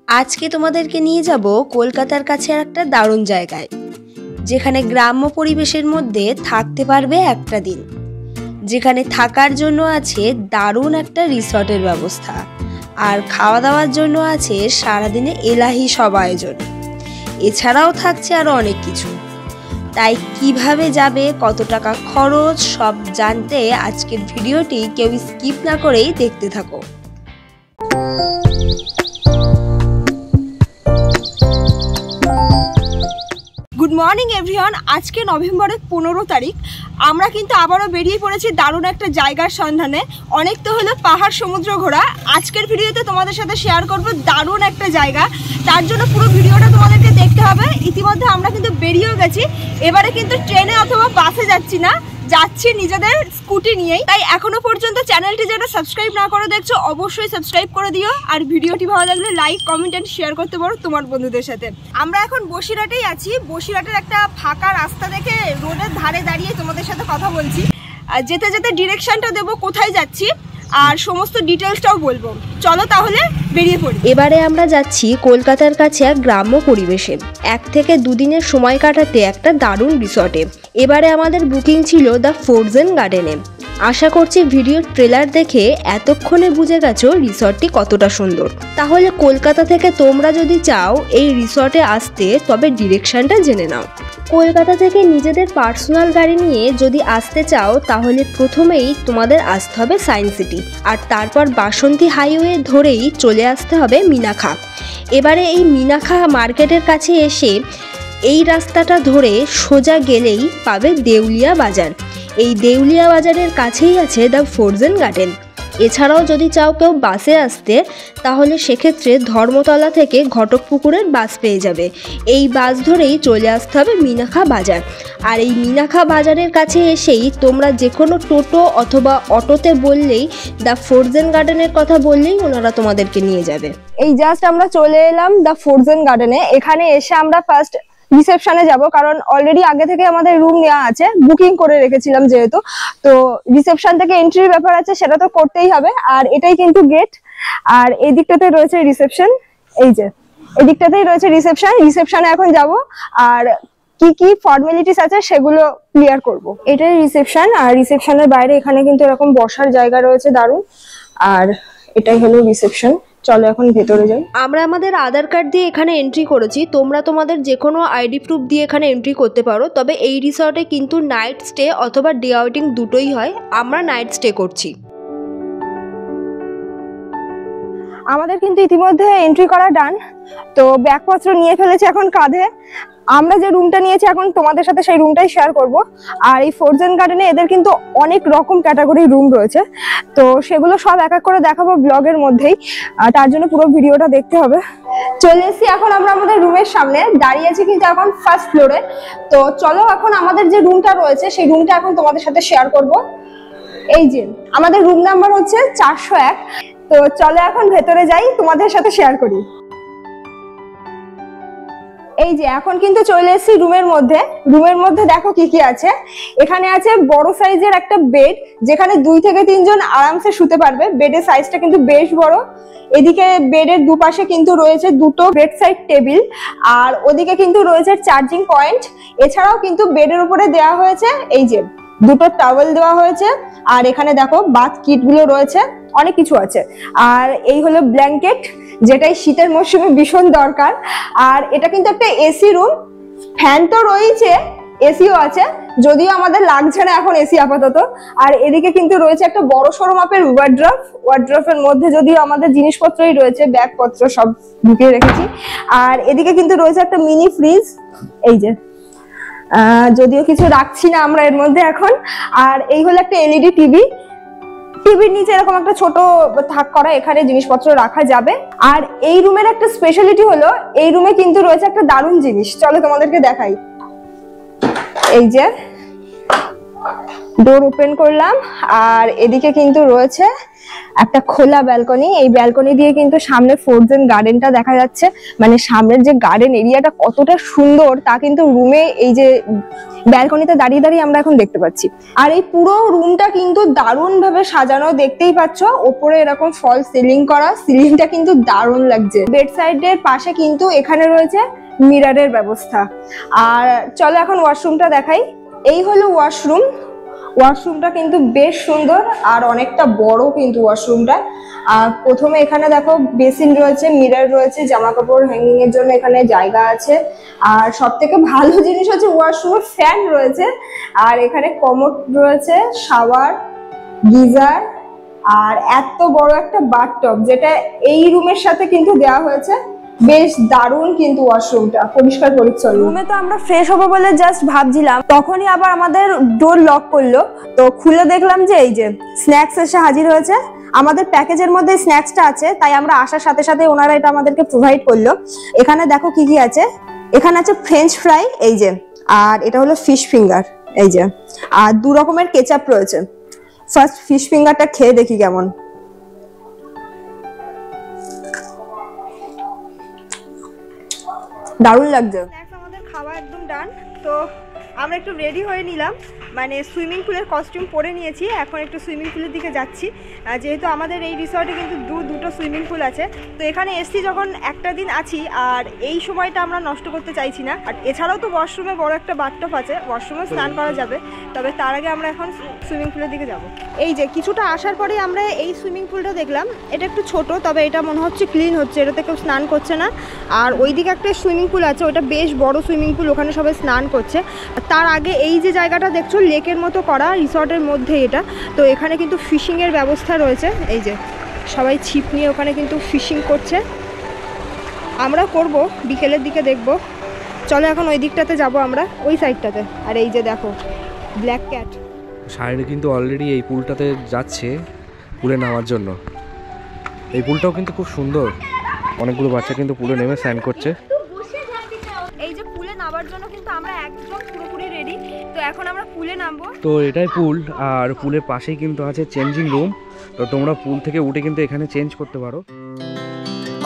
আজকে তোমাদেরকে নিয়ে যাব কলকাতার কাছে একটা দারুণ জায়গায়, যেখানে গ্রাম্য পরিবেশের মধ্যে থাকতে পারবে একটা দিন, যেখানে থাকার জন্য আছে দারুণ একটা রিসর্টের ব্যবস্থা, আর খাওয়া দাওয়ার জন্য আছে সারাদিনে এলাহি সব আয়োজন। এছাড়াও থাকছে আরও অনেক কিছু। তাই কিভাবে যাবে, কত টাকা খরচ, সব জানতে আজকের ভিডিওটি কেউ স্কিপ না করেই দেখতে থাকো। Good morning everyone. আজকে নভেম্বরের 15 তারিখ। আমরা কিন্তু আবারও বেরিয়ে পড়েছি দারুণ একটা জায়গার সন্ধানে। অনেক তো হলো পাহাড় সমুদ্র ঘোরা, আজকের ভিডিওতে তোমাদের সাথে শেয়ার করব দারুণ একটা জায়গা। তার জন্য পুরো ভিডিওটা তোমাদেরকে দেখতে হবে। ইতিমধ্যে আমরা কিন্তু বেরিয়েও গেছি। এবারে কিন্তু ট্রেনে অথবা বাসে যাচ্ছি না, যাচ্ছি নিজেদের স্কুটি নিয়েই। তাই এখনো পর্যন্ত চ্যানেলটি যেটা সাবস্ক্রাইব না করে দেখছো অবশ্যই সাবস্ক্রাইব করে দিও, আর ভিডিওটি ভালো লাগলে লাইক, কমেন্ট এন্ড শেয়ার করতে পারো তোমার বন্ধুদের সাথে। আমরা এখন বসিরহাটেই আছি। বসিরহাটের একটা ফাঁকা রাস্তা দেখে রোডের ধারে দাঁড়িয়ে তোমাদের সাথে কথা বলছি। যেতে যেতে ডিরেকশনটা দেবো কোথায় যাচ্ছি, আর সমস্ত ডিটেলসটাও বলবো। চলো তাহলে বেরিয়ে পড়ি। এবারে আমরা যাচ্ছি কলকাতার কাছে এক গ্রাম্য পরিবেশে, 1 থেকে 2 দিনের সময় কাটাতে একটা দারুণ রিসর্টে। এবারে আমাদের বুকিং ছিল দ্য ফ্রোজেন গার্ডেনে। আশা করছি ভিডিওর ট্রেলার দেখে এতক্ষণে বুঝে গেছো রিসর্টটি কতটা সুন্দর। তাহলে কলকাতা থেকে তোমরা যদি চাও এই রিসর্টে আসতে, তবে ডিরেকশনটা জেনে নাও। কলকাতা থেকে নিজেদের পার্সোনাল গাড়ি নিয়ে যদি আসতে চাও, তাহলে প্রথমেই তোমাদের আসতে হবে সায়েন্স সিটি, আর তারপর বাসন্তী হাইওয়ে ধরেই চলে আসতে হবে মিনাখা। এবারে এই মিনাখা মার্কেটের কাছে এসে এই রাস্তাটা ধরে সোজা গেলেই পাবে দেউলিয়া বাজার। এই দেউলিয়া বাজারের কাছেই আছে দ্য ফ্রোজেন গার্ডেন। এছাড়াও যদি চাও কেউ বাসে আসতে, তাহলে সেক্ষেত্রে ধর্মতলা থেকে ঘটকপুকুরের বাস পেয়ে যাবে। এই বাস ধরেই চলে আসতে হবে মিনাখা বাজার। আর এই মিনাখা বাজারের কাছে এসেই তোমরা যে কোনো টোটো অথবা অটোতে বললেই, দ্য ফ্রোজেন গার্ডেনের কথা বললেই ওনারা তোমাদেরকে নিয়ে যাবে। এই জাস্ট আমরা চলে এলাম দ্য ফ্রোজেন গার্ডেনে। এখানে এসে আমরা ফার্স্ট রিসেপশনে যাব, কারণ অলরেডি আগে থেকে আমাদের রুম নেওয়া আছে, বুকিং করে রেখেছিলাম যেহেতু। তো রিসেপশন থেকে এন্ট্রির ব্যাপার আছে, সেটা তো করতেই হবে। আর এটাই কিন্তু গেট, আর এই দিকটাতে রয়েছে রিসেপশন। এই যে এদিকটাতেই রয়েছে রিসেপশন। রিসেপশনে এখন যাব, আর কি কি ফর্মালিটিস আছে সেগুলো ক্লিয়ার করব। এটাই রিসেপশন, আর রিসেপশনের বাইরে এখানে কিন্তু এরকম বসার জায়গা রয়েছে দারুণ। আর এটাই হলো রিসেপশন। চলো এখন ভেতরে যাই। আমরা আমাদের আধার কার্ড দিয়ে এখানে এন্ট্রি করেছি। তোমরা তোমাদের যে কোনো আইডি প্রুফ দিয়ে এখানে এন্ট্রি করতে পারো। তবে এই রিসর্টে কিন্তু নাইট স্টে অথবা ডে আউটিং দুটোই হয়। আমরা নাইট স্টে করছি। আমাদের কিন্তু ইতিমধ্যে এন্ট্রি করা ডান। তো ব্যাগপত্র নিয়ে ফেলেছি এখন কাঁধে। আমরা যে রুমটা নিয়েছি এখন তোমাদের সাথে সেই রুমটাই শেয়ার করব। আর এই ফ্রোজেন গার্ডেনে এদের কিন্তু অনেক রকম ক্যাটাগরি রুম রয়েছে, তো সেগুলো সব এক এক করে দেখাবো ব্লগের মধ্যেই। তার জন্য পুরো ভিডিওটা দেখতে হবে। চলে এসেছি এখন আমরা আমাদের রুমের সামনে, দাঁড়িয়ে আছি কিন্তু এখন ফার্স্ট ফ্লোরে। তো চলো এখন আমাদের যে রুমটা রয়েছে সেই রুমটা এখন তোমাদের সাথে শেয়ার করব। এই যে আমাদের রুম নাম্বার হচ্ছে 401। তো চলো এখন ভেতরে যাই, তোমাদের সাথে শেয়ার করি। এই যে এখন কিন্তু চলে এসেছি রুমের মধ্যে। রুমের মধ্যে দেখো কি কি আছে। এখানে আছে বড় সাইজের একটা বেড, যেখানে 2 থেকে 3 জন আরামসে শুতে পারবে। বেডের সাইজটা কিন্তু বেশ বড়। এদিকে বেডের দুপাশে কিন্তু রয়েছে দুটো বেড সাইড টেবিল, আর ওদিকে কিন্তু রয়েছে চার্জিং পয়েন্ট। এছাড়াও কিন্তু বেডের উপরে দেওয়া হয়েছে এই যে দুটো টাওয়েল দেওয়া হয়েছে। আর এখানে দেখো বাথ কিট গুলো রয়েছে, অনেক কিছু আছে। আর এই হলো ব্ল্যাঙ্কেট, যেটাই শীতের মরশুমে ভীষণ দরকার। আর এটা কিন্তু একটা এসি রুম, ফ্যান তো রয়েছে, এসিও আছে, যদিও আমাদের লাগছে না এখন এসি আপাতত। আর এদিকে কিন্তু রয়েছে একটা বড় সড়ো মাপের ওয়ার্ড্রপ। ওয়ার্ড্রপের মধ্যে যদিও আমাদের জিনিসপত্রই রয়েছে, ব্যাগপত্র সব ঢুকিয়ে রেখেছি। আর এদিকে কিন্তু রয়েছে একটা মিনি ফ্রিজ, এই যে, যদিও কিছু রাখছি না আমরা এর মধ্যে এখন। আর এই হলো একটা এলইডি টিভি। টিভির নিচে এরকম একটা ছোট থাক করা, এখানে জিনিসপত্র রাখা যাবে। আর এই রুমের একটা স্পেশালিটি হলো, এই রুমে কিন্তু রয়েছে একটা দারুণ জিনিস, চলো তোমাদেরকে দেখাই। এই যে ডোর ওপেন করলাম, আর এদিকে কিন্তু রয়েছে একটা খোলা ব্যালকনি। এই ব্যালকনি দিয়ে কিন্তু সামনে ফ্রোজেন গার্ডেনটা দেখা যাচ্ছে। মানে সামনের যে গার্ডেন এরিয়াটা কতটা সুন্দর তা কিন্তু রুমে এই যে ব্যালকনিতে দাঁড়িয়ে দাঁড়িয়ে আমরা এখন দেখতে পাচ্ছি। আর এই পুরো রুমটা কিন্তু দারুণ ভাবে সাজানো, দেখতেই পাচ্ছ ওপরে এরকম ফল সিলিং করা, সিলিংটা কিন্তু দারুণ লাগছে। বেড সাইডের পাশে কিন্তু এখানে রয়েছে মিররের ব্যবস্থা। আর চলো এখন ওয়াশরুমটা দেখাই। এই হলো ওয়াশরুম। ওয়াশরুমটা কিন্তু বেশ সুন্দর আর অনেকটা বড় কিন্তু ওয়াশরুমটা। আর প্রথমে এখানে দেখো বেসিন রয়েছে, মিরর রয়েছে, জামা কাপড় হ্যাঙ্গিং এর জন্য এখানে জায়গা আছে। আর সব থেকে ভালো জিনিস হচ্ছে ওয়াশরুমে ফ্যান রয়েছে, আর এখানে কমোড রয়েছে, শাওয়ার, গিজার, আর এত বড় একটা বাথটব যেটা এই রুমের সাথে কিন্তু দেওয়া হয়েছে। বেশ দারুণ কিন্তু ওয়াশরুমটা, পরিষ্কার পরিচ্ছন্ন। রুমে তো আমরা ফ্রেশ হবো বলে জাস্ট ভাবছিলাম, তখনই আবার আমাদের ডোর লক করলো। তো খুলে দেখলাম যে এই যে স্ন্যাক্স এসে হাজির হয়েছে। আমাদের প্যাকেজের মধ্যে স্ন্যাক্সটা আছে, তাই আমরা আসার সাথে সাথে ওনারা এটা আমাদেরকে প্রোভাইড করলো। এখানে দেখো কি কি আছে। এখানে আছে ফ্রেঞ্চ ফ্রাই, এই যে, আর এটা হলো ফিশ ফিঙ্গার, এই যে, আর 2 রকমের কেচাপ রয়েছে। ফার্স্ট ফিশ ফিঙ্গারটা খেয়ে দেখি কেমন। দারুণ লাগছে। আমাদের খাওয়া একদম ডান। তো আমরা একটু রেডি হয়ে নিলাম, মানে সুইমিং পুলের কস্টিউম পরে নিয়েছি। এখন একটু সুইমিং পুলের দিকে যাচ্ছি, যেহেতু আমাদের এই রিসর্টে কিন্তু দুটো সুইমিং পুল আছে। তো এখানে এসছি যখন একটা দিন আছি, আর এই সময়টা আমরা নষ্ট করতে চাইছি না। আর এছাড়াও তো ওয়াশরুমে বড় একটা বাথটব আছে, ওয়াশরুমে স্নান করা যাবে। তবে তার আগে আমরা এখন সুইমিং পুলের দিকে যাব। এই যে কিছুটা আসার পরে আমরা এই সুইমিং পুলটা দেখলাম। এটা একটু ছোট, তবে এটা মনে হচ্ছে ক্লিন হচ্ছে, এটাতে কেউ স্নান করছে না। আর ওইদিকে একটা সুইমিং পুল আছে, ওটা বেশ বড় সুইমিং পুল, ওখানে সবাই স্নান করছে। তার আগে এই যে জায়গাটা দেখছো লেকের মতো করা, রিসর্টের মধ্যে এটা। তো এখানে কিন্তু ফিশিংয়ের ব্যবস্থা রয়েছে, এই যে সবাই ছিপ নিয়ে ওখানে কিন্তু ফিশিং করছে। আমরা করব বিকেলের দিকে, দেখব। চলো এখন ওই দিকটাতে যাব আমরা, ওই সাইডটাতে। আর এই যে দেখো ব্ল্যাক ক্যাট সাইডে কিন্তু অলরেডি এই পুলটাতে যাচ্ছে পুলে নামার জন্য। এই পুলটাও কিন্তু খুব সুন্দর, অনেকগুলো বাচ্চা কিন্তু পুলে নেমে স্নান করছে। এই যে পুলে নামার জন্য কিন্তু আমরা একদম পুরোপুরি রেডি। তো এখন আমরা পুলে নামবো। তো এটাই পুল, আর পুলের পাশেই কিন্তু আছে চেঞ্জিং রুম। তো তোমরা পুল থেকে উঠে কিন্তু এখানে চেঞ্জ করতে পারো।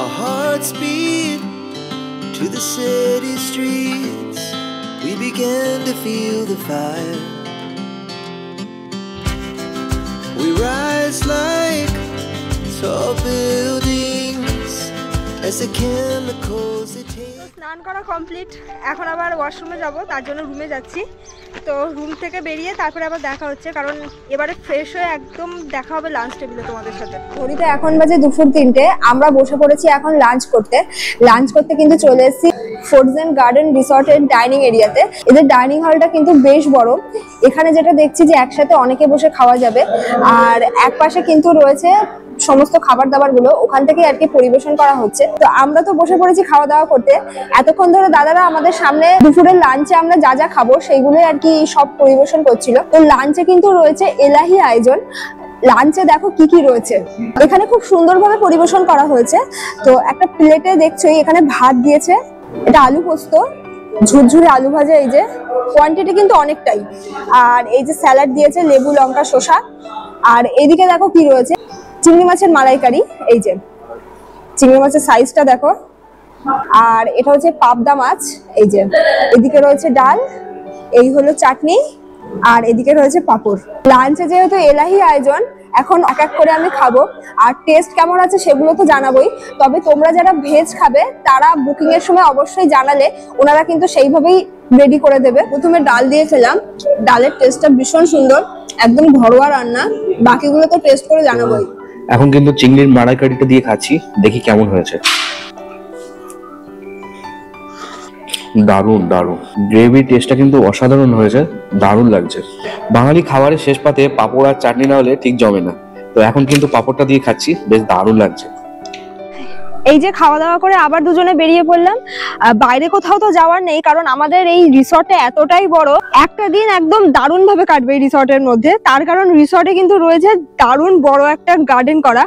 Our hearts beat to the city streets. We began to feel the fire. We rise like tall buildings as the chemicals that take. স্নান করা কমপ্লিট, এখন আবার ওয়াশরুমে যাব, তার জন্য রুমে যাচ্ছি। তো রুম থেকে বেরিয়ে তারপরে আবার দেখা হচ্ছে, কারণ এবারে ফ্রেশ হয়ে একদম দেখা হবে লাঞ্চ টেবিলে তোমাদের সাথে। ঘড়িতে এখন বাজে 2:03। আমরা বসে পড়েছি এখন লাঞ্চ করতে। লাঞ্চ করতে কিন্তু চলে এসেছি ফ্রোজেন গার্ডেন রিসর্টের ডাইনিং এরিয়াতে। এদের ডাইনিং হলটা কিন্তু বেশ বড়। এখানে যেটা দেখছি যে একসাথে অনেকে বসে খাওয়া যাবে, আর এক পাশে কিন্তু রয়েছে সমস্ত খাবার দাবার গুলো, ওখান থেকে আর কি পরিবেশন করা হচ্ছে। তো আমরা তো বসে পড়েছি খাওয়া দাওয়া করতে। এতক্ষণ ধরে দাদারা আমাদের সামনে দুপুরের লাঞ্চে আমরা যা যা খাবো সেইগুলোই আর কি সব পরিবেশন করছিল। তো লাঞ্চে কিন্তু রয়েছে এলাহি আয়োজন। লাঞ্চে দেখো কি কি রয়েছে, এখানে খুব সুন্দরভাবে পরিবেশন করা হয়েছে। তো একটা প্লেটে দেখছো এখানে ভাত দিয়েছে, এটা আলু পোস্ত, ঝুরঝুরে আলু ভাজা, এই যে কোয়ান্টিটি কিন্তু অনেকটাই। আর এই যে স্যালাড দিয়েছে, লেবু, লঙ্কা, শসা। আর এদিকে দেখো কি রয়েছে, চিংড়ি মাছের মালাইকারি, এই যে চিংড়ি মাছের সাইজটা দেখো। আর এটা হচ্ছে পাবদা মাছ, এই যে। এদিকে রয়েছে ডাল, এই হলো চাটনি, আর এদিকে রয়েছে পাঁপড়। লাঞ্চে যেহেতু এলাহি আয়োজন, এখন এক এক করে আমি খাবো, আর টেস্ট কেমন আছে সেগুলো তো জানাবোই। তবে তোমরা যারা ভেজ খাবে তারা বুকিং এর সময় অবশ্যই জানালে ওনারা কিন্তু সেইভাবেই রেডি করে দেবে। প্রথমে ডাল দিয়ে খেলাম, ডালের টেস্টটা ভীষণ সুন্দর, একদম ঘরোয়া রান্না। বাকিগুলো তো টেস্ট করে জানাবোই। এখন কিন্তু চিংড়ির মালাইকারিটা দিয়ে খাচ্ছি, দেখি কেমন হয়েছে। দারুণ দারুণ, গ্রেভির টেস্টটা কিন্তু অসাধারণ হয়েছে, দারুণ লাগছে। বাঙালি খাবারের শেষ পাতে পাঁপড় আর চাটনি না হলে ঠিক জমে না। তো এখন কিন্তু পাঁপড়টা দিয়ে খাচ্ছি, বেশ দারুণ লাগছে। এই যে খাওয়া দাওয়া করে আবার দুজনে বেরিয়ে পড়লাম। বাইরে কোথাও তো যাওয়ার নেই, কারণ আমাদের এই রিসর্টটা এতটাই বড়, একটা দিন একদম দারুণ ভাবে কাটবে এই রিসর্টের মধ্যে। তার কারণ রিসর্টে কিন্তু রয়েছে দারুণ বড় একটা গার্ডেন করা।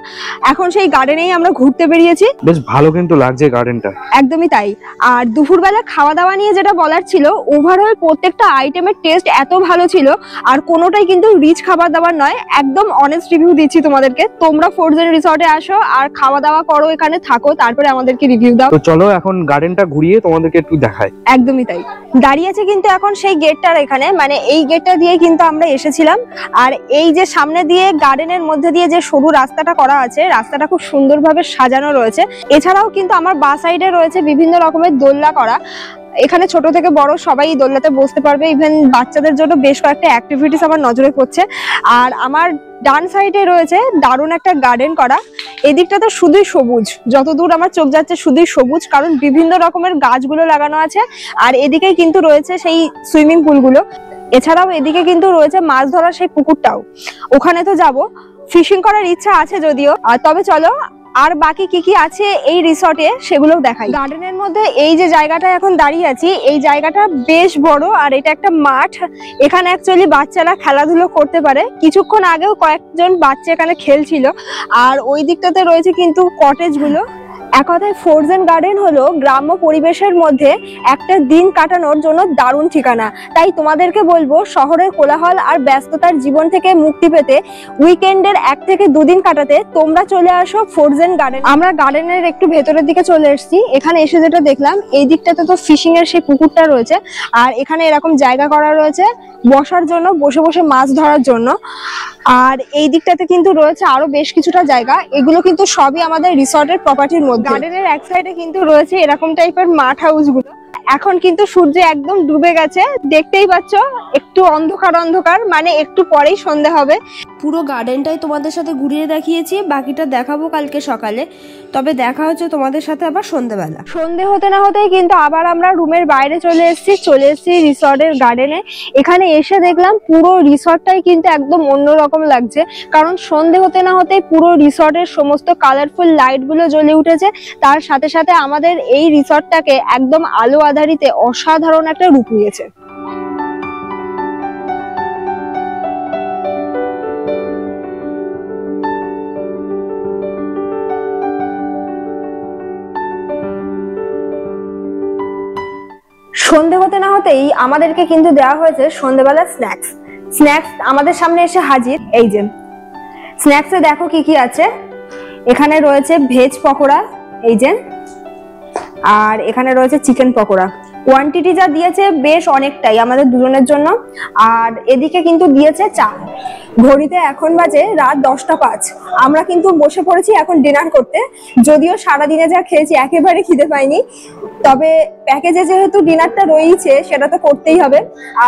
এখন সেই গার্ডেনেই আমরা ঘুরতে বেরিয়েছি। বেশ ভালো কিন্তু লাগছে গার্ডেনটা। একদমই তাই। আর দুপুরবেলা খাওয়া দাওয়া নিয়ে যেটা বলার ছিল, ওভারঅল প্রত্যেকটা আইটেমের টেস্ট এত ভালো ছিল, আর কোনোটাই কিন্তু রিচ খাবার দাবার নয়। একদম অনেস্ট রিভিউ দিচ্ছি তোমাদেরকে। তোমরা ফোরজেন রিসর্টে আসো আর খাওয়া দাওয়া করো, এখানে থাকো, তারপরে আমাদেরকে রিভিউ দাও। তো চলো এখন গার্ডেনটা ঘুরিয়ে তোমাদেরকে একটু দেখাই। একদমই তাই। দাঁড়িয়ে আছে কিন্তু এখন সেই গেটটার এখানে, মানে এই গেটটা দিয়ে কিন্তু আমরা এসেছিলাম। আর এই যে সামনে দিয়ে গার্ডেনের মধ্যে দিয়ে যে সরু রাস্তাটা করা আছে, রাস্তাটা খুব সুন্দরভাবে সাজানো রয়েছে। এছাড়াও কিন্তু আমার বাঁ সাইডে রয়েছে বিভিন্ন রকমের দোলনা করা। এখানে ছোট থেকে বড় সবাই দোলনাতে বসতে পারবে। ইভেন বাচ্চাদের জন্য বেশ কয়েকটা অ্যাক্টিভিটিস আমার নজরে পড়ছে। আর আমার ডান সাইডে রয়েছে দারুণ একটা গার্ডেন করা। এদিকটা তো শুধুই সবুজ, যতদূর আমার চোখ যাচ্ছে শুধুই সবুজ, কারণ বিভিন্ন রকমের গাছগুলো লাগানো আছে। আর এদিকেই কিন্তু রয়েছে সেই সুইমিং পুলগুলো। এছাড়াও এদিকে কিন্তু রয়েছে মাছ ধরার সেই পুকুরটাও। ওখানে তো যাব, ফিশিং করার ইচ্ছা আছে যদিও। তবে চলো আর বাকি কি কি আছে এই রিসর্টে সেগুলোও দেখাই। গার্ডেনের মধ্যে এই যে জায়গাটা এখন দাঁড়িয়ে আছি, এই জায়গাটা বেশ বড়, আর এটা একটা মাঠ। এখানে অ্যাকচুয়ালি বাচ্চারা খেলাধুলো করতে পারে। কিছুক্ষণ আগেও কয়েকজন বাচ্চা এখানে খেলছিল। আর ওই দিকটাতে রয়েছে কিন্তু কটেজগুলো। এক কথায় ফোরজেন গার্ডেন হলো গ্রাম্য পরিবেশের মধ্যে একটা দিন কাটানোর জন্য দারুণ ঠিকানা। তাই তোমাদেরকে বলবো, শহরের কোলাহল আর ব্যস্ততার জীবন থেকে মুক্তি পেতে উইকেন্ডের 1 থেকে 2 দিন কাটাতে তোমরা চলে আসো ফোরজেন গার্ডেন। আমরা গার্ডেনের একটু ভেতরের দিকে চলে এসেছি। এখানে এসে যেটা দেখলাম, এই দিকটাতে তো ফিশিং এর সেই পুকুরটা রয়েছে, আর এখানে এরকম জায়গা করা রয়েছে বসার জন্য, বসে বসে মাছ ধরার জন্য। আর এই দিকটাতে কিন্তু রয়েছে আরো বেশ কিছুটা জায়গা। এগুলো কিন্তু সবই আমাদের রিসর্টের প্রপার্টির মধ্যে। গার্ডেনের এক সাইডে কিন্তু রয়েছে এরকম টাইপের মাঠ হাউস গুলো। এখন কিন্তু সূর্য একদম ডুবে গেছে, দেখতেই পাচ্ছ একটু অন্ধকার অন্ধকার, মানে একটু পরেই সন্ধে হবে। পুরো গার্ডেনটাই তোমাদের সাথে ঘুরিয়ে দেখিয়েছি, বাকিটা দেখাবো কালকে সকালে। তবে দেখা হচ্ছে তোমাদের সাথে আবার সন্ধ্যেবেলা। সন্ধে হতে না হতেই কিন্তু আবার আমরা রুমের বাইরে চলে এসেছি রিসর্টের গার্ডেনে। এখানে এসে দেখলাম পুরো রিসর্টটাই কিন্তু একদম অন্যরকম লাগছে, কারণ সন্ধে হতে না হতেই পুরো রিসর্টের সমস্ত কালারফুল লাইট গুলো জ্বলে উঠেছে। তার সাথে সাথে আমাদের এই রিসর্টটাকে একদম আলো আধারিতে অসাধারণ একটা রূপ নিয়েছে। সন্ধে হতে না হতেই আমাদেরকে কিন্তু দেওয়া হয়েছে সন্ধেবেলা স্ন্যাক্স আমাদের সামনে এসে হাজির। এই যে স্ন্যাক্সে দেখো কি কি আছে। এখানে রয়েছে ভেজ পকোড়া, এই যে, আর এখানে রয়েছে চিকেন পকোড়া। কোয়ান্টিটি যা দিয়েছে বেশ অনেকটাই আমাদের দুজনের জন্য। আর এদিকে কিন্তু দিয়েছে চা। ঘড়িতে এখন বাজে রাত 10টা 5। আমরা কিন্তু বসে পড়েছি এখন ডিনার করতে। যদিও সারাদিনে যা খেয়েছি একেবারে খিদে পাইনি, তবে প্যাকেজে যেহেতু ডিনারটা রয়েছে সেটা তো করতেই হবে।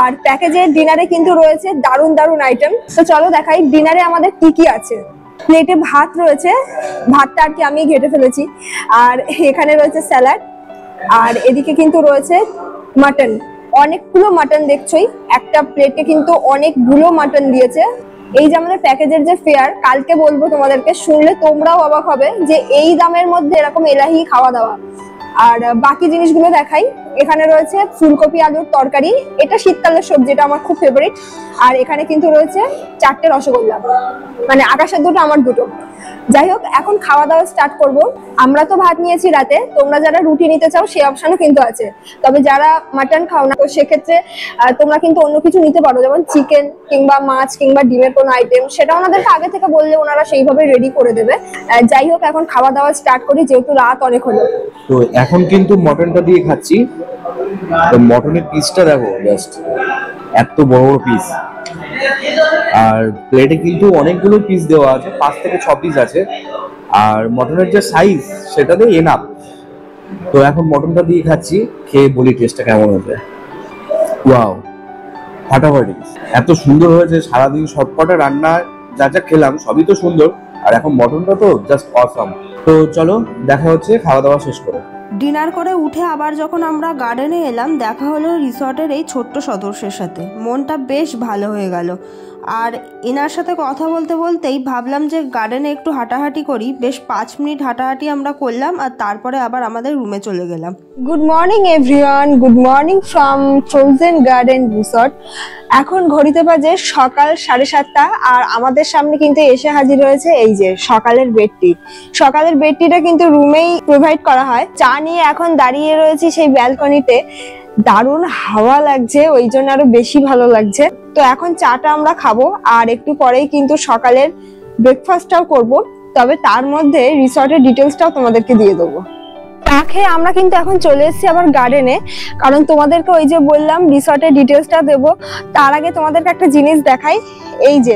আর প্যাকেজের ডিনারে কিন্তু রয়েছে দারুণ দারুণ আইটেম। তো চলো দেখাই ডিনারে আমাদের কি কি আছে। প্লেটে ভাত রয়েছে, ভাতটা আর কি আমি ঘেটে ফেলেছি। আর এখানে রয়েছে স্যালাড, আর এদিকে কিন্তু রয়েছে মাটন। অনেকগুলো মাটন দেখছোই, একটা প্লেটে কিন্তু অনেকগুলো মাটন দিয়েছে। এই যে আমাদের প্যাকেজের যে ফেয়ার, কালকে বলবো তোমাদেরকে, শুনলে তোমরাও অবাক হবে যে এই দামের মধ্যে এরকম এলাহি খাওয়া দাওয়া। আর বাকি জিনিসগুলো দেখাই। এখানে রয়েছে ফুলকপি আলুর তরকারি, এটা শীতকালের সবজি, এটা আমার খুব ফেভারিট। আর এখানে কিন্তু রয়েছে 4টে রসগোল্লা, মানে আকাশের দুটো আমার দুটো। যাই হোক, এখন খাওয়া দাওয়া স্টার্ট করব। আমরা তো ভাত নিয়েছি রাতে, তোমরা যারা রুটি নিতে চাও সেই অপশনও কিন্তু আছে। তবে যারা মাটন খাও না, তো সেক্ষেত্রে তোমরা কিন্তু অন্য কিছু নিতে পারো, যেমন চিকেন কিংবা মাছ কিংবা ডিমের কোনো আইটেম। সেটা ওনাদেরকে আগে থেকে বললে ওনারা সেইভাবে রেডি করে দেবে। যাই হোক, এখন খাওয়া দাওয়া স্টার্ট করি, যেহেতু রাত অনেক হলো। তো এখন কিন্তু মটনটা দিয়ে খাচ্ছি। তো মটনের পিসটা দেখো, জাস্ট এত বড় বড় পিস। আর প্লেটে কিন্তু অনেকগুলো পিস দেওয়া আছে, 5 থেকে 6 পিস আছে। আর মটনের যে সাইজ সেটাতে এনাফ। তো এখন মটনটা দিয়ে খাচ্ছি, খেয়ে বলি টেস্টটা কেমন হয়েছে। ওয়াও, ফাটাফাটি, এত সুন্দর হয়েছে। সারাদিন সবকটা রান্না যা যা খেলাম সবই তো সুন্দর, আর এখন মটনটা তো জাস্ট অসাম। তো চলো দেখা হচ্ছে খাওয়া দাওয়া শেষ করে। ডিনার করে উঠে আবার যখন আমরা গার্ডেনে এলাম, দেখা হলো রিসর্টের এই ছোট্ট সদস্যের সাথে। মনটা বেশ ভালো হয়ে গেল। আর এনার সাথে কথা বলতে বলতেই ভাবলাম যে গার্ডেনে একটু হাঁটাহাঁটি করি। বেশ 5 মিনিট হাঁটাহাঁটি আমরা করলাম আর তারপরে আবার আমাদের রুমে চলে গেলাম। Good morning everyone, good morning from frozen garden resort. এখন ঘড়িতে বাজে সকাল 7:30 আর আমাদের সামনে কিন্তু এসে হাজির হয়েছে এই যে সকালের বেডটি। সকালের বেডটিটা কিন্তু রুমেই প্রোভাইড করা হয়। চা নিয়ে এখন দাঁড়িয়ে রয়েছি সেই ব্যালকনিতে, দারুণ হাওয়া লাগছে, ওই জন্য আরো বেশি ভালো লাগছে। তো এখন চাটা আমরা খাবো আর একটু পরেই কিন্তু সকালের ব্রেকফাস্টটাও করব। তবে তার মধ্যে রিসর্টের ডিটেলসটাও তোমাদেরকে দিয়ে দেবো। চা খেয়ে আমরা কিন্তু এখন চলে এসেছি আবার গার্ডেনে, কারণ তোমাদেরকে ওই যে বললাম রিসর্টের ডিটেলসটা দেবো। তার আগে তোমাদেরকে একটা জিনিস দেখাই। এই যে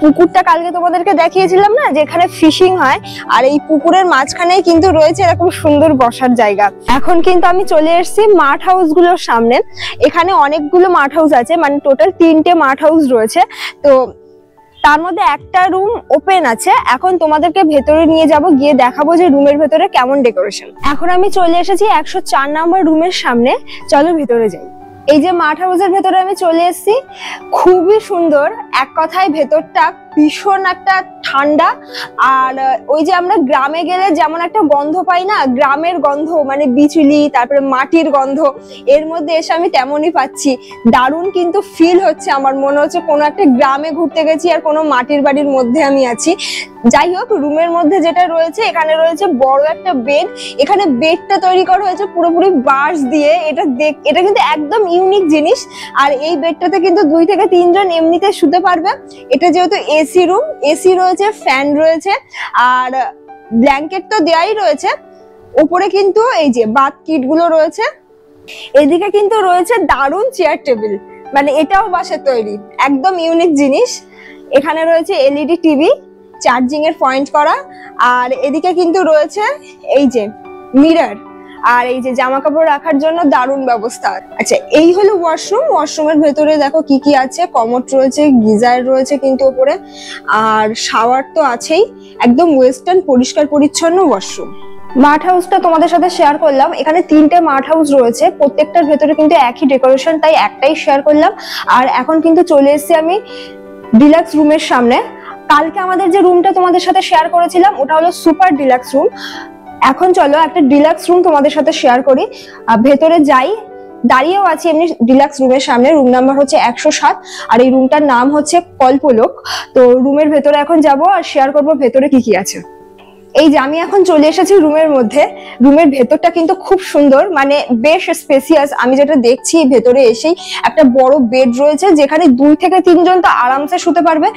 পুকুরটা কালকে তোমাদেরকে দেখিয়েছিলাম না, যেখানে ফিশিং হয়, আর এই পুকুরের মাঝখানেই কিন্তু রয়েছে এরকম সুন্দর বসার জায়গা। এখন কিন্তু আমি চলে এসেছি মাঠ হাউস গুলোর সামনে। এখানে অনেকগুলো মাঠ হাউস আছে, মানে টোটাল 3টে মাঠ হাউস রয়েছে। তো তার মধ্যে একটা রুম ওপেন আছে। এখন তোমাদেরকে ভেতরে নিয়ে যাব, গিয়ে দেখাবো যে রুমের ভেতরে কেমন ডেকোরেশন। এখন আমি চলে এসেছি 104 নম্বর রুমের সামনে, চলো ভেতরে যাই। এই যে মাঠ হাউসের ভেতরে আমি চলে এসেছি, খুবই সুন্দর। এক কথায় ভেতরটা ভীষণ একটা ঠান্ডা। আর ওই যে আমরা গ্রামে গেলে যেমন একটা গন্ধ পাই না, গ্রামের গন্ধ, মানে বিচুলি, তারপরে মাটির গন্ধ, এর মধ্যে এসে আমি তেমনই পাচ্ছি। দারুণ কিন্তু ফিল হচ্ছে, আমার মনে হচ্ছে কোনো একটা গ্রামে ঘুরতে গেছি আর কোনো মাটির বাড়ির মধ্যে আমি আছি। যাই হোক, রুমের মধ্যে যেটা রয়েছে, এখানে রয়েছে বড় একটা বেড। এখানে বেডটা তৈরি করা হয়েছে পুরোপুরি বাঁশ দিয়ে। এটা কিন্তু একদম ইউনিক জিনিস। আর এই বেডটাতে কিন্তু 2 থেকে 3 জন এমনিতে শুতে পারবে। এটা যেহেতু এসি রুম, এসি রয়েছে, ফ্যান রয়েছে, আর ব্ল্যাঙ্কেট তো দেয়াই রয়েছে। উপরে কিন্তু এই যে বাথ কিট গুলো রয়েছে। এদিকে কিন্তু রয়েছে দারুণ চেয়ার টেবিল, মানে এটাও বাঁশের তৈরি, একদম ইউনিক জিনিস। এখানে রয়েছে এলইডি টিভি, চার্জিং এর পয়েন্ট করা। আর এদিকে কিন্তু রয়েছে এই যে মিরর, আর এই যে জামা কাপড় রাখার জন্য দারুণ ব্যবস্থা। আচ্ছা, এই হলো ওয়াশরুম। ওয়াশরুমের ভেতরে দেখো কি কি আছে, কমোড রয়েছে, গিজার রয়েছে কিন্তু উপরে, আর শাওয়ার তো আছেই। একদম ওয়েস্টার্ন পরিষ্কার পরিচ্ছন্ন ওয়াশরুম। মাঠ হাউসটা তোমাদের সাথে শেয়ার করলাম। এখানে 3টে মাঠ হাউস রয়েছে, প্রত্যেকটার ভেতরে কিন্তু একই ডেকোরেশন, তাই একটাই শেয়ার করলাম। আর এখন কিন্তু চলে এসেছি আমি ডিলাক্স রুমের সামনে। কালকে আমাদের যে রুমটা তোমাদের সাথে শেয়ার করেছিলাম ওটা হলো সুপার ডিলাক্স রুম। এখন চলো একটা ডিলাক্স রুম তোমাদের সাথে শেয়ার করি। ভেতরে যাই, দাঁড়িয়েও আছি এমনি ডিলাক্স রুমের সামনে। রুম নাম্বার হচ্ছে 107 আর এই রুমটার নাম হচ্ছে কল্পলোক। তো রুমের ভেতরে এখন যাব আর শেয়ার করব ভেতরে কি কি আছে। এই যে আমি এখন চলে এসেছি রুমের মধ্যে। রুমের ভেতরটা কিন্তু খুব সুন্দর, মানে বেশ স্পেসিয়াস। আমি যেটা দেখছি, ভেতরে এসেই একটা বড় বেড রয়েছে, যেখানে 2 থেকে 3 জন তো আরামসে শুতে পারবে।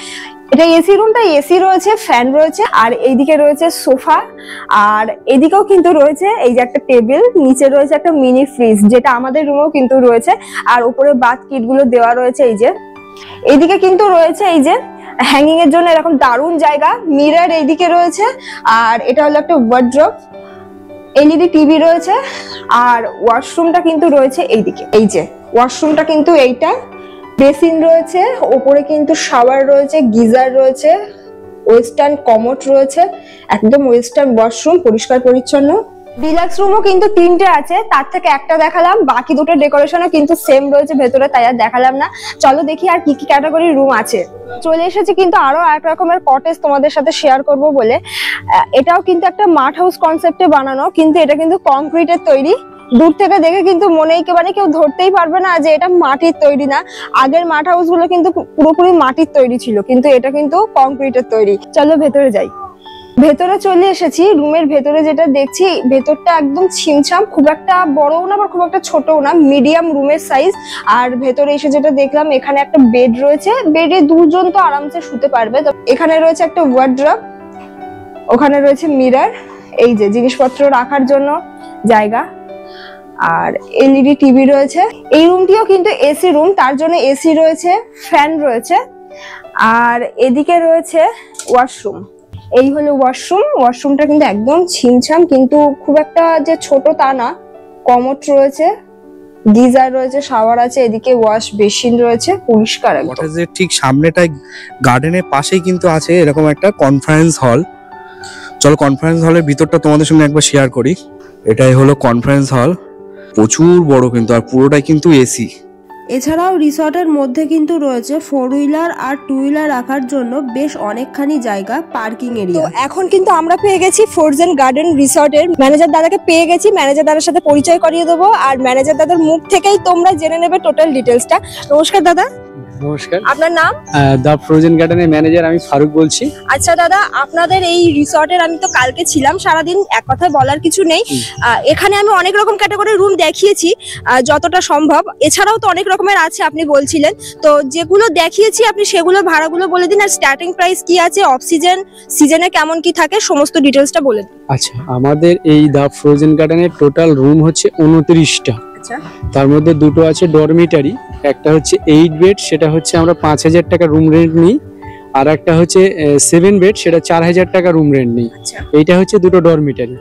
এটা এসি রুমটা, এসি রয়েছে, ফ্যান রয়েছে, আর এইদিকে রয়েছে সোফা। আর এদিকেও কিন্তু রয়েছে এই যে একটা টেবিল, নিচে রয়েছে একটা মিনি ফ্রিজ, যেটা আমাদের রুমেও কিন্তু রয়েছে। আর উপরে বাথ কিট গুলো দেওয়া রয়েছে। এই যে এইদিকে কিন্তু রয়েছে এই যে হ্যাঙ্গিং এর জন্য এরকম দারুণ জায়গা। মিরর এইদিকে রয়েছে, আর এটা হলো একটা ওয়ার্ড্রপ। এলইডি টিভি রয়েছে, আর ওয়াশরুমটা কিন্তু রয়েছে এইদিকে। এই যে ওয়াশরুমটা কিন্তু এইটা, বেসিন রয়েছে, ওপরে কিন্তু শাওয়ার রয়েছে, গিজার রয়েছে, ওয়েস্টার্ন কমোড রয়েছে, একদম ওয়েস্টার্ন ওয়াশরুম, পরিষ্কার পরিচ্ছন্ন। ডিলাক্স রুমও কিন্তু 3টে আছে, তার থেকে একটা দেখালাম, বাকি 2টো ডেকোরেশনও কিন্তু সেম রয়েছে ভেতরে, তাই আর দেখালাম না। চলো দেখি আর কি কি ক্যাটাগরির রুম আছে। চলে এসেছি কিন্তু আরো এক রকমের কটেজ তোমাদের সাথে শেয়ার করব বলে। এটাও কিন্তু একটা মাঠ হাউস কনসেপ্টে বানানো, কিন্তু এটা কিন্তু কংক্রিটের তৈরি। দূর থেকে দেখে কিন্তু মনে একেবারে কেউ ধরতেই পারবে না যে এটা মাটির তৈরি না। আগের মাঠ হাউস গুলো কিন্তু পুরোপুরি মাটির তৈরি ছিল, কিন্তু এটা কিন্তু কংক্রিটের তৈরি। চলো ভেতরে যাই। ভেতরে চলে এসেছি। রুমের ভেতরে যেটা দেখছি, ভেতরটা একদম ছিমছাম, খুব একটা বড়ও না আবার খুব একটা ছোটও না, মিডিয়াম রুমের সাইজ। আর ভেতরে এসে যেটা দেখলাম, এখানে একটা বেড রয়েছে, বেডে 2 জন তো আরামসে শুতে পারবে। তো এখানে রয়েছে একটা ওয়ার্ড্রপ, ওখানে রয়েছে মিরর, এই যে জিনিসপত্র রাখার জন্য জায়গা, আর এলইডি টিভি রয়েছে। এই রুমটিও কিন্তু এসি রুম, তার জন্য এসি রয়েছে, ফ্যান রয়েছে। আর এদিকে রয়েছে ওয়াশরুম। এই হলো ওয়াশরুম। ওয়াশরুমটা কিন্তু একদম ছিমছাম, কিন্তু খুব একটা যে ছোট তা না। কমোড রয়েছে, গিজার রয়েছে, শাওয়ার আছে, এদিকে ওয়াশ বেসিন রয়েছে, পরিষ্কার একদম। কটেজের ঠিক সামনেটায় গার্ডেনের পাশেই কিন্তু আছে এরকম একটা কনফারেন্স হল। চলো কনফারেন্স হলের ভিতরটা তোমাদের সঙ্গে একবার শেয়ার করি। এটাই হলো কনফারেন্স হল, প্রচুর বড় কিন্তু, আর পুরোটাই কিন্তু এসি। এছাড়াও রিসর্টের মধ্যে কিন্তু রয়েছে 4 হুইলার আর 2 হুইলার রাখার জন্য বেশ অনেকখানি জায়গা, পার্কিং এরিয়া। এখন কিন্তু আমরা পেয়ে গেছি ফ্রোজেন গার্ডেন রিসর্টের ম্যানেজার দাদাকে পেয়ে গেছি। ম্যানেজার দাদার সাথে পরিচয় করিয়ে দেবো, আর ম্যানেজার দাদার মুখ থেকেই তোমরা জেনে নেবে টোটাল ডিটেলসটা। নমস্কার দাদা। নমস্কার। আপনার নাম? দা ফ্রোজেন গার্ডেনের ম্যানেজার আমি ফারুক বলছি। আচ্ছা দাদা, আপনাদের এই রিসর্টের আমি তো কালকে ছিলাম সারাদিন, এক কথায় বলার কিছু নেই। এখানে আমি অনেক রকম ক্যাটাগরির রুম দেখিয়েছি যতটা সম্ভব, এছাড়াও তো অনেক রকমের আছে আপনি বলছিলেন, তো যেগুলো দেখিয়েছি আপনি সেগুলো ভাড়াগুলো বলে দিন, আর স্টার্টিং প্রাইস কি আছে, অফ সিজন, সিজনে কেমন কি থাকে, সমস্ত ডিটেলসটা বলে দিন। আচ্ছা, আমাদের এই দা ফ্রোজেন গার্ডেনের টোটাল রুম হচ্ছে 29টা। তার মধ্যে দুটো আছে ডরমিটারি, একটা হচ্ছে 8 বেড, সেটা হচ্ছে আমরা 5000 টাকা রুম রেন্ট নিই, আর একটা হচ্ছে 7 বেড, সেটা 4000 টাকা রুম রেন্ট নিই। এইটা হচ্ছে দুটো ডরমিটারি।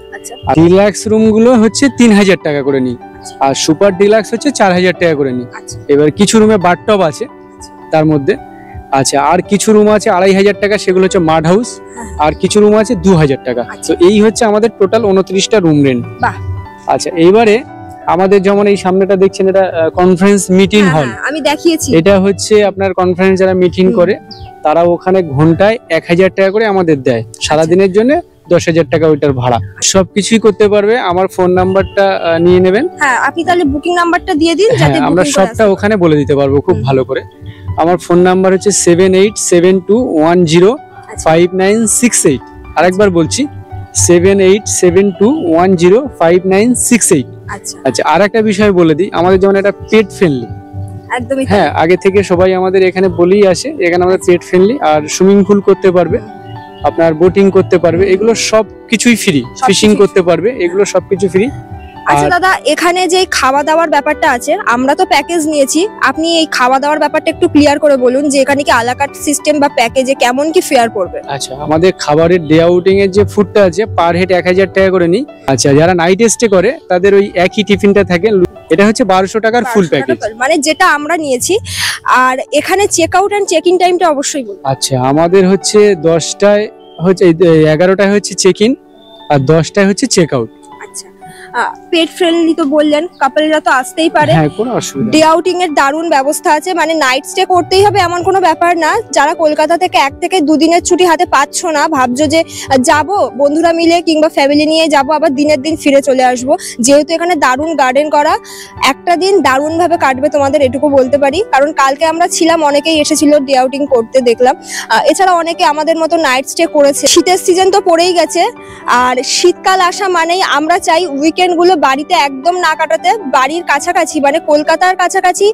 আর ডিলাক্স রুম গুলো হচ্ছে 3000 টাকা করে নিই, আর সুপার ডিলাক্স হচ্ছে 4000 টাকা করে নিই। এবার কিছু রুমে বাথটব আছে তার মধ্যে। আচ্ছা, আর কিছু রুম আছে 2500 টাকা, সেগুলো হচ্ছে মাড হাউস, আর কিছু রুম আছে 2000 টাকা। তো এই হচ্ছে আমাদের টোটাল 29টা রুম রেন্ট। আচ্ছা, এইবারে আমাদের যেমন এই সামনেটা দেখছেন, এটা কনফারেন্স মিটিং হল, আমি দেখিয়েছি। এটা হচ্ছে আপনার কনফারেন্স যারা মিটিং করে তারা ওখানে ঘন্টায় 1000 টাকা করে আমাদের দেয়, সারাদিনের জন্য 10,000 টাকা ওইটার ভাড়া। সবকিছুই করতে পারবে। আমার ফোন নাম্বারটা নিয়ে নেবেন। হ্যাঁ, আপনি তাহলে বুকিং নাম্বারটা দিয়ে দিন, যাতে আমরা সবটা ওখানে বলে দিতে পারবো খুব ভালো করে। আমার ফোন নাম্বার হচ্ছে 7872105968। আরেকবার বলছি, 7872105968। আচ্ছা, আর একটা বিষয় বলে দিই, আমাদের যেমন এটা পেট ফ্রেন্ডলি। একদমই হ্যাঁ, আগে থেকে সবাই আমাদের এখানে বলেই আসে, এখানে আমাদের পেট ফ্রেন্ডলি, আর সুইমিং পুল করতে পারবে, আপনার বোটিং করতে পারবে, এগুলো সব কিছুই ফ্রি, ফিশিং করতে পারবে, এগুলো সবকিছু ফ্রি। আচ্ছা দাদা, এখানে যে খাওয়া দাওয়ার ব্যাপারটা আছে, আমরা তো প্যাকেজ নিয়েছি, আপনি এই খাওয়া দাওয়ার ব্যাপারটা একটু ক্লিয়ার করে বলুন যে এখানে কি আলাকাট সিস্টেম বা প্যাকেজে কেমন কি ফেয়ার পড়বে? আচ্ছা, আমাদের খাবারের ডে আউটিং এর যে ফুডটা আছে পার হেড 1000 টাকা করে নিই। আচ্ছা, যারা নাইট স্টে করে তাদের ওই একই টিফিনটা থাকে, এটা হচ্ছে 1200 টাকার ফুল প্যাকেজ, মানে যেটা আমরা নিয়েছি। আর এখানে check out and check in টাইমটা অবশ্যই বলুন। আচ্ছা, আমাদের হচ্ছে 10টায় হচ্ছে 11টায় হচ্ছে চেক ইন, আর 10টায় হচ্ছে চেক আউট। পেট ফ্রেন্ডলি তো বললেন, কাপলরা তো আসতেই পারে। হ্যাঁ, কোনো অসুবিধা নেই। ডে আউটিং এর দারুণ ব্যবস্থা আছে, মানে নাইট স্টে করতেই হবে এমন কোনো ব্যাপার না। যারা কলকাতা থেকে 1 থেকে 2 দিনের ছুটি হাতে পাচ্ছ না, ভাবছো যে যাব বন্ধুরা মিলে কিংবা ফ্যামিলি নিয়ে যাব, আবার দিনের দিন ফিরে চলে আসব, যেহেতু এখানে দারুণ গার্ডেন করা, একটা দিন দারুণ ভাবে কাটবে তোমাদের, এটুকু বলতে পারি। কারণ কালকে আমরা ছিলাম, অনেকেই এসেছিল ডে আউটিং করতে দেখলাম। এছাড়া অনেকে আমাদের মতো নাইট স্টে করেছে। শীতের সিজন তো পড়েই গেছে, আর শীতকাল আসা মানেই আমরা চাই উইকেন্ড গুলো বাড়িতে একদম না কাটাতে, বাড়ির কাছাকাছি মানে কলকাতার কাছাকাছি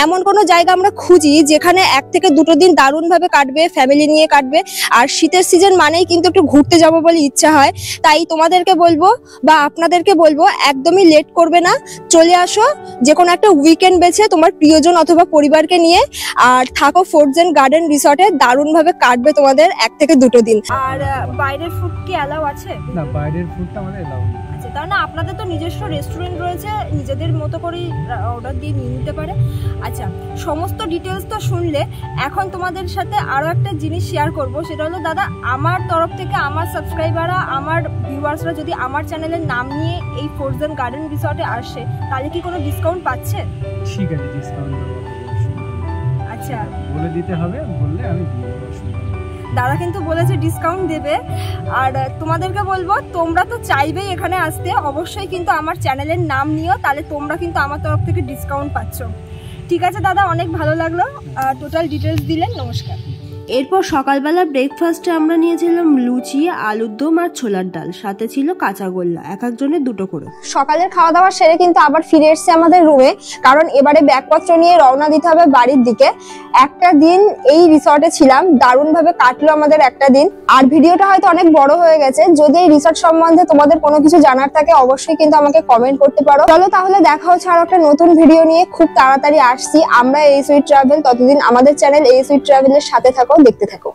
এমন কোনো জায়গা আমরা খুঁজি যেখানে 1 থেকে 2 দিন দারুণ ভাবে কাটবে, ফ্যামিলি নিয়ে কাটবে। আর শীতের সিজন মানেই কিন্তু একটু ঘুরতে যাব বলে ইচ্ছা হয়, তাই তোমাদেরকে বলবো বা আপনাদেরকে বলবো একদমই লেট করবে না, চলে আসো যে কোনো একটা উইকেন্ড বেছে তোমার প্রিয়জন অথবা পরিবারকে নিয়ে, আর থাকো ফ্রোজেন গার্ডেন রিসর্টে, দারুণ ভাবে কাটবে তোমাদের 1 থেকে 2 দিন। আর বাইরের ফুড কি অ্যালাউ আছে? না, বাইরের ফুডটা আমাদের অ্যালাউ নেই। তার না, আপনাদের তো নিজস্ব রেস্টুরেন্ট রয়েছে, নিজেদের মতো করে অর্ডার দিয়ে নিয়ে নিতে পারে। আচ্ছা, সমস্ত ডিটেলস তো শুনলে, এখন তোমাদের সাথে আরো একটা জিনিস শেয়ার করব, সেটা হলো দাদা, আমার তরফ থেকে আমার সাবস্ক্রাইবাররা, আমার ভিউয়ার্সরা যদি আমার চ্যানেলের নাম নিয়ে এই ফ্রোজেন গার্ডেন রিসর্টে আসে, তাহলে কি কোনো ডিসকাউন্ট পাচ্ছে? ঠিক আছে, ডিসকাউন্ট আচ্ছা, বলে দিতে হবে, বললে আমি দিয়ে দেব। দাদা কিন্তু বলেছে ডিসকাউন্ট দেবে। আর তোমাদেরকে বলবো, তোমরা তো চাইবেই এখানে আসতে, অবশ্যই কিন্তু আমার চ্যানেলের নাম নিও, তাহলে তোমরা কিন্তু আমার তরফ থেকে ডিসকাউন্ট পাচ্ছ। ঠিক আছে দাদা, অনেক ভালো লাগলো, টোটাল ডিটেলস দিলেন, নমস্কার। এরপর সকালবেলা ব্রেকফাস্টে আমরা নিয়েছিলাম লুচি, আলুর দম আর ছোলার ডাল, সাথে ছিল কাঁচা গোল্লা, এক একজনের 2টো করে। সকালের খাওয়া দাওয়া সেরে কিন্তু আবার ফিরে এসেছে আমাদের রুমে, কারণ এবারে ব্যাগপত্র নিয়ে রওনা দিতে হবে বাড়ির দিকে। একটা দিন এই রিসর্টে ছিলাম, দারুণ ভাবে কাটলো আমাদের একটা দিন। আর ভিডিওটা হয়তো অনেক বড় হয়ে গেছে, যদি এই রিসর্ট সম্বন্ধে তোমাদের কোনো কিছু জানার থাকে অবশ্যই কিন্তু আমাকে কমেন্ট করতে পারো। চলো তাহলে দেখা হচ্ছে আর একটা নতুন ভিডিও নিয়ে, খুব তাড়াতাড়ি আসছি আমরা এই সুইট ট্রাভেল। ততদিন আমাদের চ্যানেল এই সুইট ট্রাভেলের সাথে থাকো, দেখতে থাকো।